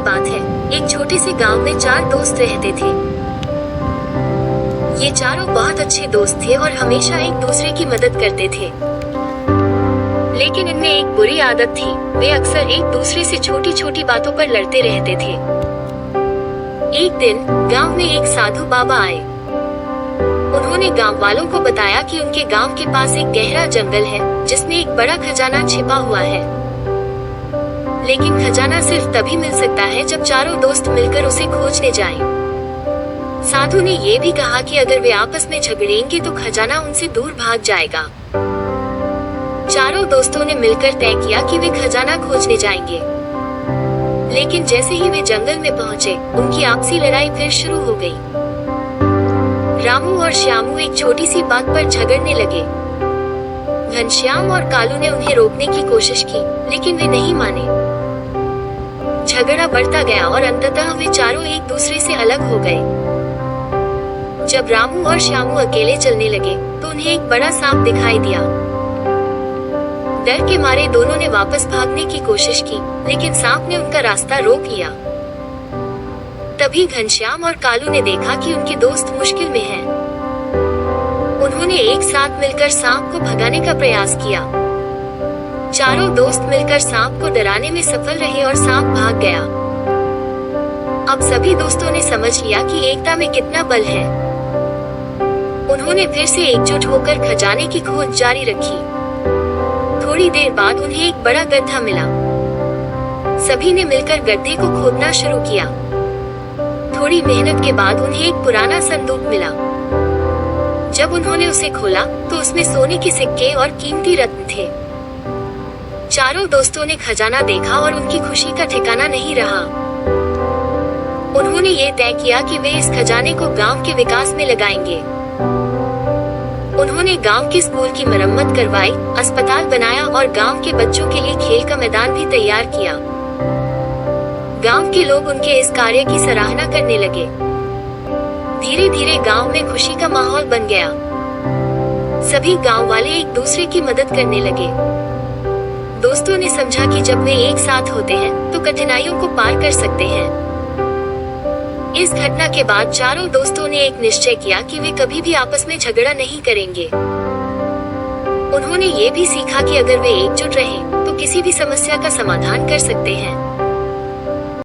की बात है। एक छोटे से गांव में 4 दोस्त रहते थे। ये चारों बहुत अच्छे दोस्त थे और हमेशा एक दूसरे की मदद करते थे। लेकिन इनमें एक बुरी आदत थी, वे अक्सर एक दूसरे से छोटी छोटी बातों पर लड़ते रहते थे। एक दिन गांव में एक साधु बाबा आए। उन्होंने गांव वालों को बताया कि उनके गांव के पास एक गहरा जंगल है जिसमें एक बड़ा खजाना छिपा हुआ है। लेकिन खजाना सिर्फ तभी मिल सकता है जब चारों दोस्त मिलकर उसे खोजने जाएं। साधु ने ये भी कहा कि अगर वे आपस में झगड़ेंगे तो खजाना उनसे दूर भाग जाएगा। चारों दोस्तों ने मिलकर तय किया कि वे खजाना खोजने जाएंगे। लेकिन जैसे ही वे जंगल में पहुंचे, उनकी आपसी लड़ाई फिर शुरू हो गई। रामू और श्यामू एक छोटी सी बात पर झगड़ने लगे। घनश्याम और कालू ने उन्हें रोकने की कोशिश की, लेकिन वे नहीं माने। झगड़ा बढ़ता गया और अंततः वे चारों एक दूसरे से अलग हो गए। जब रामू और श्यामू अकेले चलने लगे, तो उन्हें एक बड़ा सांप दिखाई दिया। डर के मारे दोनों ने वापस भागने की कोशिश की, लेकिन सांप ने उनका रास्ता रोक लिया। तभी घनश्याम और कालू ने देखा कि उनके दोस्त मुश्किल में हैं। उन्होंने एक साथ मिलकर सांप को भगाने का प्रयास किया। चारों दोस्त मिलकर सांप को डराने में सफल रहे और सांप भाग गया। अब सभी दोस्तों ने समझ लिया कि एकता में कितना बल है। उन्होंने फिर से एकजुट होकर खजाने की खोज जारी रखी। थोड़ी देर बाद उन्हें एक बड़ा गड्ढा मिला। सभी ने मिलकर गड्ढे को खोदना शुरू किया। थोड़ी मेहनत के बाद उन्हें एक पुराना संदूक मिला। जब उन्होंने उसे खोला, तो उसमें सोने के सिक्के और कीमती रत्न थे। चारों दोस्तों ने खजाना देखा और उनकी खुशी का ठिकाना नहीं रहा। उन्होंने ये तय किया कि वे इस खजाने को गांव के विकास में लगाएंगे। उन्होंने गांव के स्कूल की मरम्मत करवाई, अस्पताल बनाया और गांव के बच्चों के लिए खेल का मैदान भी तैयार किया। गांव के लोग उनके इस कार्य की सराहना करने लगे। धीरे धीरे गांव में खुशी का माहौल बन गया। सभी गांव वाले एक दूसरे की मदद करने लगे। दोस्तों ने समझा कि जब वे एक साथ होते हैं, तो कठिनाइयों को पार कर सकते हैं। इस घटना के बाद चारों दोस्तों ने एक निश्चय किया कि वे कभी भी आपस में झगड़ा नहीं करेंगे। उन्होंने ये भी सीखा कि अगर वे एकजुट रहें, तो किसी भी समस्या का समाधान कर सकते हैं।